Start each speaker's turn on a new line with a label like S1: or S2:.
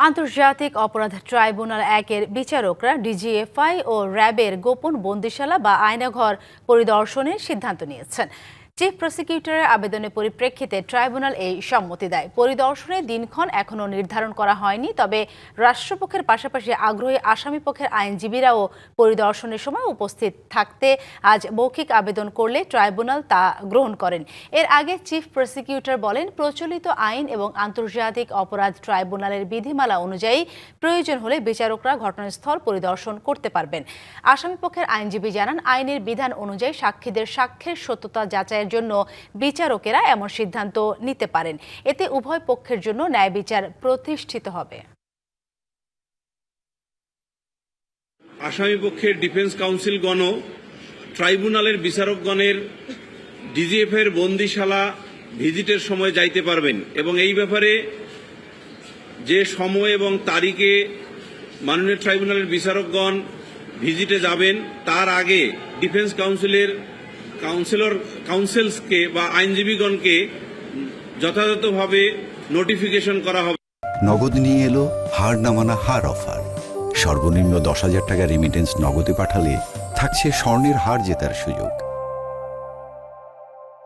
S1: আন্তর্জাতিক অপরাধ ট্রাইব্যুনাল একের বিচারকরা ডিজিএফআই ও র্যাবের গোপন বন্দিশালা বা আয়নাঘর পরিদর্শনের সিদ্ধান্ত নিয়েছেন। চিফ প্রসিকিউটরের আবেদনের পরিপ্রেক্ষিতে ট্রাইব্যুনাল এই সম্মতি দেয়। পরিদর্শনের দিনক্ষণ এখনও নির্ধারণ করা হয়নি, তবে রাষ্ট্রপক্ষের পাশাপাশি আগ্রহী আসামিপক্ষের আইনজীবীরাও পরিদর্শনের সময় উপস্থিত থাকতে আজ মৌখিক আবেদন করলে ট্রাইব্যুনাল তা গ্রহণ করেন। এর আগে চিফ প্রসিকিউটর বলেন, প্রচলিত আইন এবং আন্তর্জাতিক অপরাধ ট্রাইব্যুনালের বিধিমালা অনুযায়ী প্রয়োজন হলে বিচারকরা ঘটনাস্থল পরিদর্শন করতে পারবেন। আসামিপক্ষের আইনজীবী জানান, আইনের বিধান অনুযায়ী সাক্ষীদের সাক্ষ্যের সত্যতা যাচাই জন্য বিচারকেরা এমন সিদ্ধান্ত নিতে পারেন। এতে উভয় পক্ষের জন্য ন্যায় বিচার প্রতিষ্ঠিত হবে।
S2: আসামিপক্ষের ডিফেন্স কাউন্সিলগণ ট্রাইব্যুনালের বিচারকগণের ডিজিএফ এর বন্দিশালা ভিজিটের সময় যাইতে পারবেন এবং এই ব্যাপারে যে সময় এবং তারিখে মাননীয় ট্রাইব্যুনালের বিচারকগণ ভিজিটে যাবেন তার আগে ডিফেন্স কাউন্সিলসকে বা আইনজীবীগণকে যথাযথভাবে নোটিফিকেশন করা হবে।
S3: নগদ নিয়ে এলো হার না মানা হার অফার। সর্বনিম্ন 10,000 টাকা রেমিটেন্স নগদে পাঠালে থাকছে স্বর্ণের হার জেতার সুযোগ।